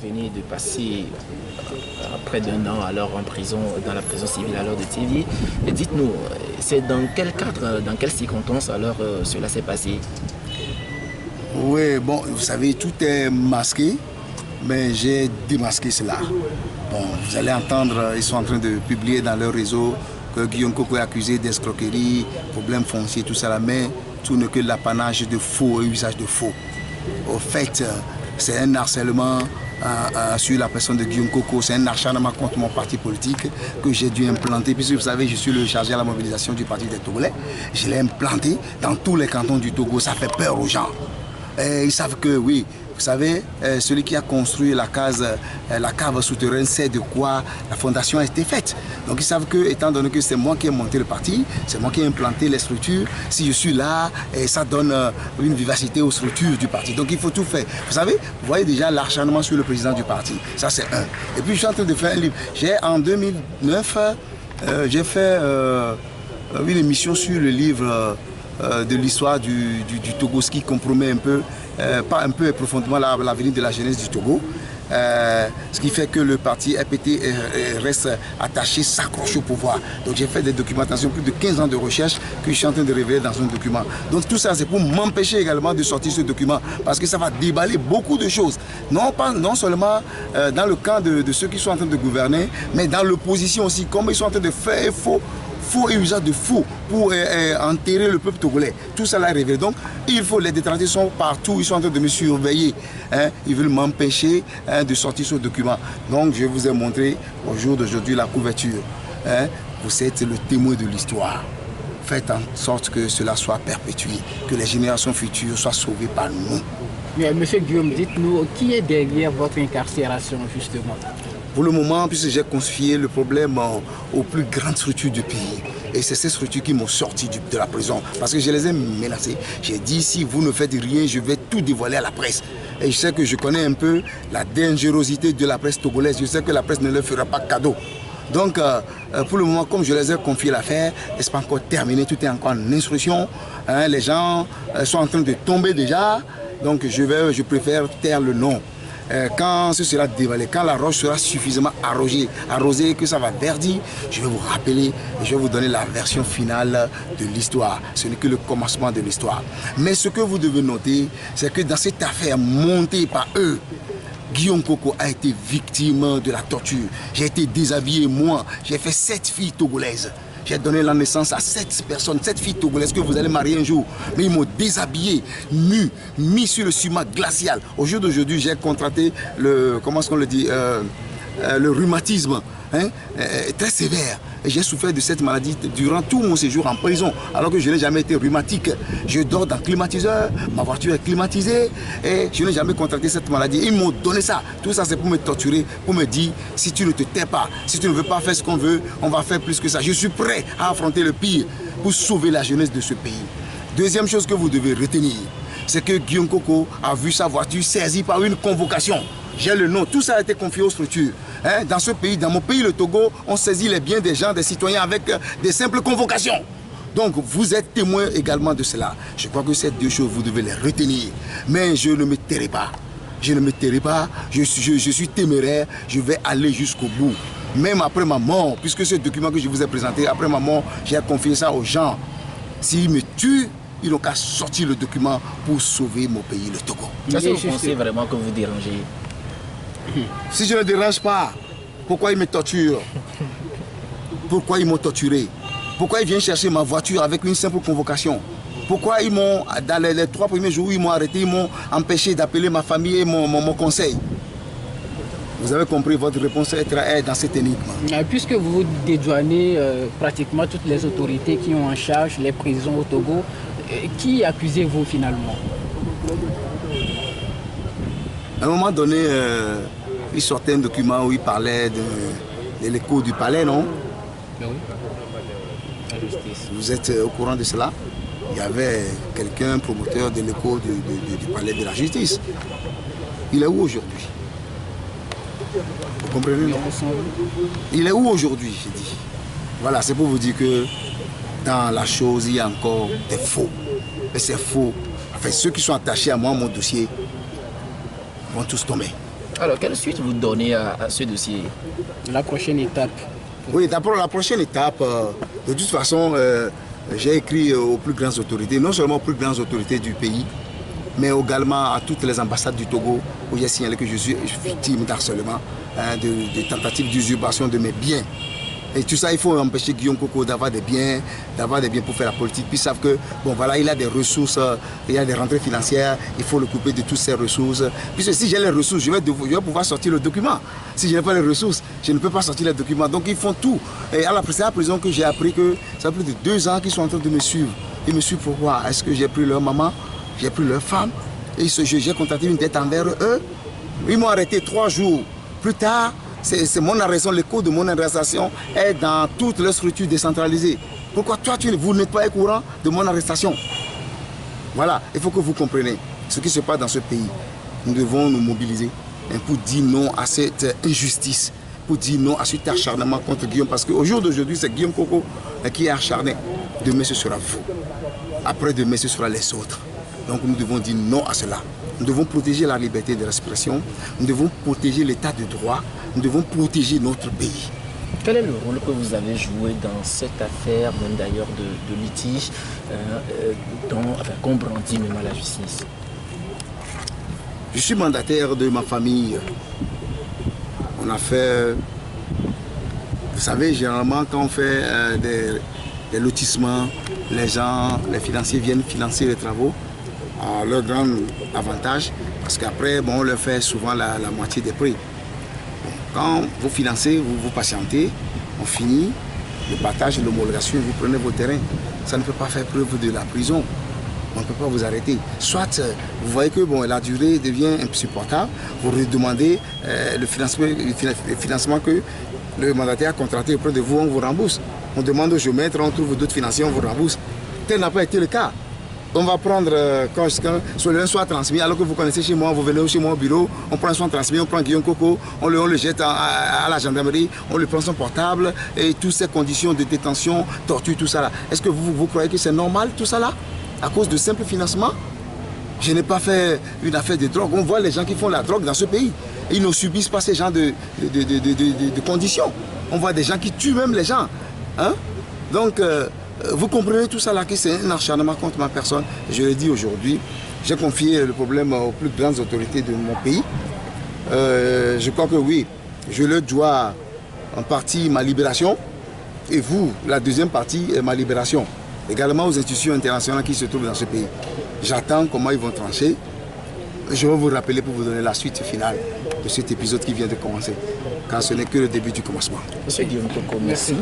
venez de passer près d'un an alors en prison, dans la prison civile alors de Tivi. Dites-nous, c'est dans quel cadre, dans quelles circonstances alors cela s'est passé? Oui, bon, vous savez, tout est masqué, mais j'ai démasqué cela. Bon, vous allez entendre, ils sont en train de publier dans leur réseau que Guillaume Koko est accusé d'escroquerie, problème foncier, tout ça là, mais tout n'est que l'apanage de faux et usage de faux. Au fait, c'est un harcèlement sur la personne de Guillaume Koko, c'est un acharnement contre mon parti politique que j'ai dû implanter, puisque vous savez, je suis le chargé à la mobilisation du parti des Togolais. Je l'ai implanté dans tous les cantons du Togo, ça fait peur aux gens. Et ils savent que, oui, vous savez, celui qui a construit la cave souterraine sait de quoi la fondation a été faite. Donc ils savent que, étant donné que c'est moi qui ai monté le parti, c'est moi qui ai implanté les structures, si je suis là, ça donne une vivacité aux structures du parti. Donc il faut tout faire. Vous savez, vous voyez déjà l'acharnement sur le président du parti. Ça c'est un. Et puis je suis en train de faire un livre. En 2009, j'ai fait une émission sur le livre de l'histoire du Togo, ce qui compromet un peu, pas un peu profondément l'avenir de la jeunesse du Togo. Ce qui fait que le parti FPT reste attaché, s'accroche au pouvoir. Donc j'ai fait des documentations, plus de 15 ans de recherche que je suis en train de révéler dans un document. Donc tout ça c'est pour m'empêcher également de sortir ce document, parce que ça va déballer beaucoup de choses. Non seulement dans le camp de ceux qui sont en train de gouverner, mais dans l'opposition aussi, comme ils sont en train de faire faux et usage de faux pour enterrer le peuple togolais. Tout ça là est révélé. Donc il faut, les détenus sont partout, ils sont en train de me surveiller. Ils veulent m'empêcher de sortir ce document. Donc je vous ai montré au jour d'aujourd'hui la couverture. Vous êtes le témoin de l'histoire. Faites en sorte que cela soit perpétué, que les générations futures soient sauvées par nous. Mais, Monsieur Guillaume, dites-nous, qui est derrière votre incarcération justement? Pour le moment, puisque j'ai confié le problème aux plus grandes structures du pays. Et c'est ces structures qui m'ont sorti de la prison. Parce que je les ai menacés. J'ai dit, si vous ne faites rien, je vais tout dévoiler à la presse. Et je sais que je connais un peu la dangerosité de la presse togolaise. Je sais que la presse ne leur fera pas cadeau. Donc, pour le moment, comme je les ai confié l'affaire, c'est pas encore terminé, tout est encore en instruction. Les gens sont en train de tomber déjà. Donc, je préfère taire le nom. Quand ce sera dévalé, quand la roche sera suffisamment arrosée, que ça va verdir, je vais vous rappeler et je vais vous donner la version finale de l'histoire. Ce n'est que le commencement de l'histoire. Mais ce que vous devez noter, c'est que dans cette affaire montée par eux, Guillaume Koko a été victime de la torture. J'ai été déshabillé, moi. J'ai fait 7 filles togolaises. J'ai donné la naissance à 7 personnes, 7 filles togolaises que vous allez marier un jour. Mais ils m'ont déshabillé, nu, mis sur le sumac glacial. Au jour d'aujourd'hui, j'ai contracté le rhumatisme très sévère. Et j'ai souffert de cette maladie durant tout mon séjour en prison, alors que je n'ai jamais été rhumatique. Je dors dans le climatiseur, ma voiture est climatisée et je n'ai jamais contracté cette maladie. Ils m'ont donné ça. Tout ça, c'est pour me torturer, pour me dire, si tu ne te tais pas, si tu ne veux pas faire ce qu'on veut, on va faire plus que ça. Je suis prêt à affronter le pire pour sauver la jeunesse de ce pays. Deuxième chose que vous devez retenir, c'est que Guillaume Koko a vu sa voiture saisie par une convocation. J'ai le nom, tout ça a été confié aux structures. Dans ce pays, dans mon pays, le Togo, on saisit les biens des gens, des citoyens avec des simples convocations. Donc vous êtes témoin également de cela. Je crois que ces deux choses, vous devez les retenir. Mais je ne me tairai pas. Je ne me tairai pas, je suis téméraire, je vais aller jusqu'au bout. Même après ma mort, puisque ce document que je vous ai présenté, après ma mort, j'ai confié ça aux gens. S'ils me tuent, ils n'ont qu'à sortir le document pour sauver mon pays, le Togo. Est-ce que vous pensez vraiment que vous dérangez? Si je ne dérange pas, pourquoi ils me torturent? Pourquoi ils m'ont torturé? Pourquoi ils viennent chercher ma voiture avec une simple convocation? Pourquoi ils m'ont, dans les 3 premiers jours, ils m'ont arrêté, ils m'ont empêché d'appeler ma famille et mon conseil? Vous avez compris, votre réponse est dans cette énigme. Puisque vous dédouanez pratiquement toutes les autorités qui ont en charge les prisons au Togo, qui accusez-vous finalement? À un moment donné, il sortait un document où il parlait de l'écho du palais, non? Oui. La justice. Vous êtes au courant de cela? Il y avait quelqu'un, promoteur de l'écho du palais de la justice. Il est où aujourd'hui? Vous comprenez, non? Il est où aujourd'hui, j'ai dit? Voilà, c'est pour vous dire que dans la chose, il y a encore des faux. Et ces faux, enfin ceux qui sont attachés à moi, mon dossier, vont tous tomber. Alors, quelle suite vous donnez à ce dossier? La prochaine étape. Oui, d'abord la prochaine étape, de toute façon, j'ai écrit aux plus grandes autorités, non seulement aux plus grandes autorités du pays, mais également à toutes les ambassades du Togo, où j'ai signalé que je suis victime d'harcèlement, de tentatives d'usurpation de mes biens. Et tout ça, il faut empêcher Guillaume Koko d'avoir des biens pour faire la politique. Puis ils savent que, bon voilà, il a des ressources, il a des rentrées financières, il faut le couper de toutes ces ressources. Puisque si j'ai les ressources, je vais pouvoir sortir le document. Si je n'ai pas les ressources, je ne peux pas sortir les documents. Donc ils font tout. Et à la prison que j'ai appris que ça fait plus de 2 ans qu'ils sont en train de me suivre. Ils me suivent pourquoi? Est-ce que j'ai pris leur maman? J'ai pris leur femme? Et j'ai contacté une dette envers eux. Ils m'ont arrêté 3 jours plus tard. C'est mon arrestation, le code de mon arrestation est dans toutes les structures décentralisées. Pourquoi toi, vous n'êtes pas au courant de mon arrestation? Voilà, il faut que vous compreniez ce qui se passe dans ce pays. Nous devons nous mobiliser pour dire non à cette injustice, pour dire non à cet acharnement contre Guillaume. Parce qu'au jour d'aujourd'hui, c'est Guillaume Koko qui est acharné. Demain, ce sera vous. Après demain, ce sera les autres. Donc nous devons dire non à cela. Nous devons protéger la liberté de l'expression, nous devons protéger l'état de droit, nous devons protéger notre pays. Quel est le rôle que vous avez joué dans cette affaire, même d'ailleurs de litige, qu'on brandit même à la justice? Je suis mandataire de ma famille. On a fait, vous savez, généralement quand on fait des lotissements, les financiers viennent financer les travaux à leur grand avantage, parce qu'après, bon, on leur fait souvent la moitié des prix. Bon, quand vous financez, vous patientez, on finit le partage, l'homologation, vous prenez vos terrains. Ça ne peut pas faire preuve de la prison. On ne peut pas vous arrêter. Soit vous voyez que bon, la durée devient insupportable, vous redemandez le financement que le mandataire a contracté auprès de vous, on vous rembourse. On demande au géomètre, on trouve d'autres financiers, on vous rembourse. Tel n'a pas été le cas. On va prendre, quand le soit transmis, alors que vous connaissez chez moi, vous venez chez moi au bureau, on prend son transmis, on prend Guillaume Koko, on le jette à la gendarmerie, on lui prend son portable et toutes ces conditions de détention, torture, tout ça là. Est-ce que vous croyez que c'est normal tout ça là? À cause de simple financement? Je n'ai pas fait une affaire de drogue. On voit les gens qui font la drogue dans ce pays. Ils ne subissent pas ces genres de conditions. On voit des gens qui tuent même les gens. Hein? Donc, vous comprenez tout ça là, que c'est un acharnement contre ma personne. Je le dis aujourd'hui, j'ai confié le problème aux plus grandes autorités de mon pays. Je crois que oui, je leur dois en partie ma libération. Et vous, la deuxième partie est ma libération. Également aux institutions internationales qui se trouvent dans ce pays. J'attends comment ils vont trancher. Je vais vous rappeler pour vous donner la suite finale de cet épisode qui vient de commencer. Car ce n'est que le début du commencement. Monsieur Guillaume Koko, merci.